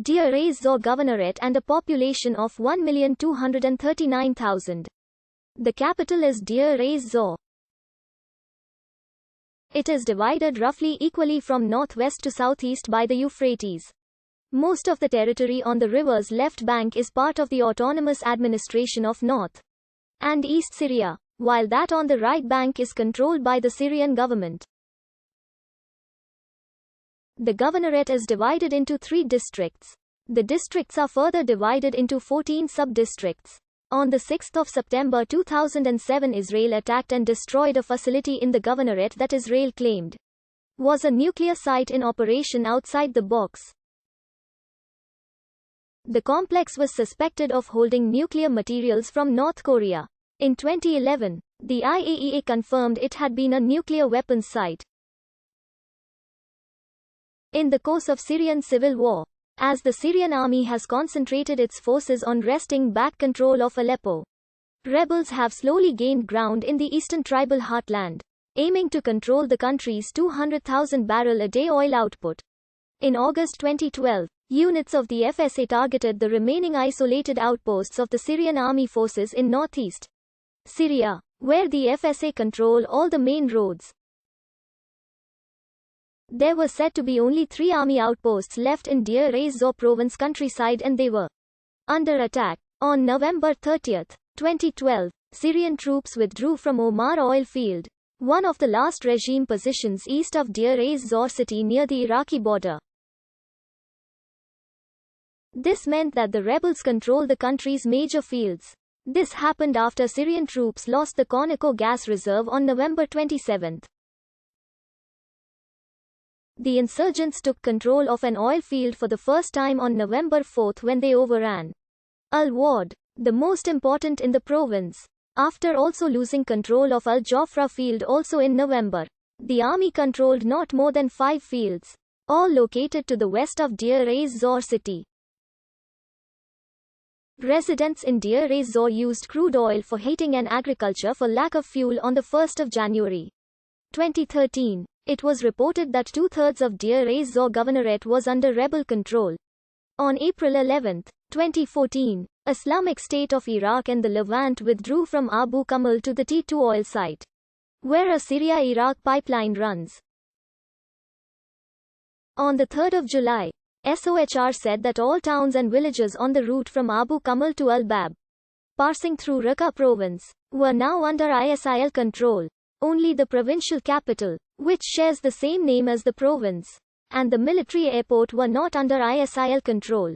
Deir Zor Governorate and a population of 1,239,000. The capital is Deir Zor. It is divided roughly equally from northwest to southeast by the Euphrates. Most of the territory on the river's left bank is part of the autonomous administration of North and East Syria, while that on the right bank is controlled by the Syrian government. The governorate is divided into 3 districts. The districts are further divided into 14 sub-districts. On 6 September 2007, Israel attacked and destroyed a facility in the governorate that Israel claimed was a nuclear site in operation outside the box. The complex was suspected of holding nuclear materials from North Korea. In 2011, the IAEA confirmed it had been a nuclear weapons site. In the course of Syrian civil war, as the Syrian army has concentrated its forces on wresting back control of Aleppo, rebels have slowly gained ground in the eastern tribal heartland, aiming to control the country's 200,000 barrel a day oil output. In August 2012, units of the FSA targeted the remaining isolated outposts of the Syrian army forces in northeast Syria, where the FSA control all the main roads. There were said to be only 3 army outposts left in Deir Zor province countryside and they were under attack. On November 30, 2012, Syrian troops withdrew from Omar oil field, one of the last regime positions east of Deir Zor city near the Iraqi border. This meant that the rebels controlled the country's major fields. This happened after Syrian troops lost the Conoco gas reserve on November 27. The insurgents took control of an oil field for the first time on November 4 when they overran Al-Wad, the most important in the province. After also losing control of Al-Jafra field also in November, the army controlled not more than 5 fields, all located to the west of Deir Zor city. Residents in Deir Zor used crude oil for heating and agriculture for lack of fuel on 1 January 2013. It was reported that 2/3 of Deir Zor Governorate was under rebel control. On April 11, 2014, Islamic State of Iraq and the Levant withdrew from Abu Kamal to the T2 oil site, where a Syria-Iraq pipeline runs. On 3 July, SOHR said that all towns and villages on the route from Abu Kamal to Al-Bab, passing through Raqqa province, were now under ISIL control. Only the provincial capital, which shares the same name as the province, and the military airport were not under ISIL control.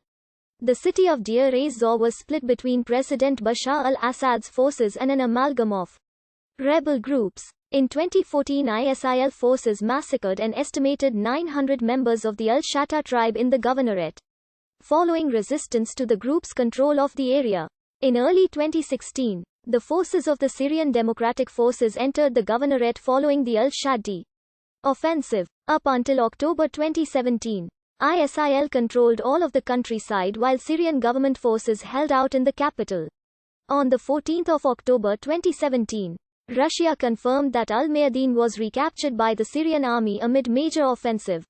The city of Deir Zor was split between President Bashar al-Assad's forces and an amalgam of rebel groups. In 2014, ISIL forces massacred an estimated 900 members of the Al-Shatta tribe in the governorate, following resistance to the group's control of the area. In early 2016, the forces of the Syrian Democratic Forces entered the governorate following the Al-Shaddi offensive. Up until October 2017, ISIL controlled all of the countryside while Syrian government forces held out in the capital. On 14 October 2017, Russia confirmed that Al-Mayadin was recaptured by the Syrian army amid major offensive.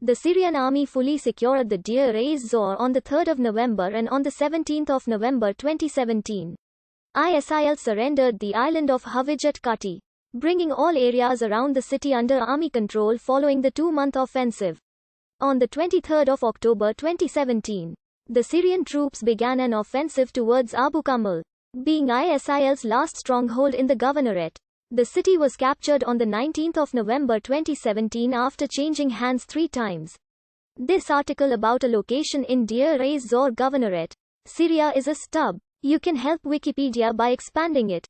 The Syrian army fully secured the Deir Zor on 3 November and on 17 November 2017. ISIL surrendered the island of Havijat Kati, bringing all areas around the city under army control following the 2-month offensive. On 23 October 2017, the Syrian troops began an offensive towards Abu Kamal, being ISIL's last stronghold in the governorate. The city was captured on 19 November 2017 after changing hands 3 times. This article about a location in Deir Zor Governorate, Syria is a stub. You can help Wikipedia by expanding it.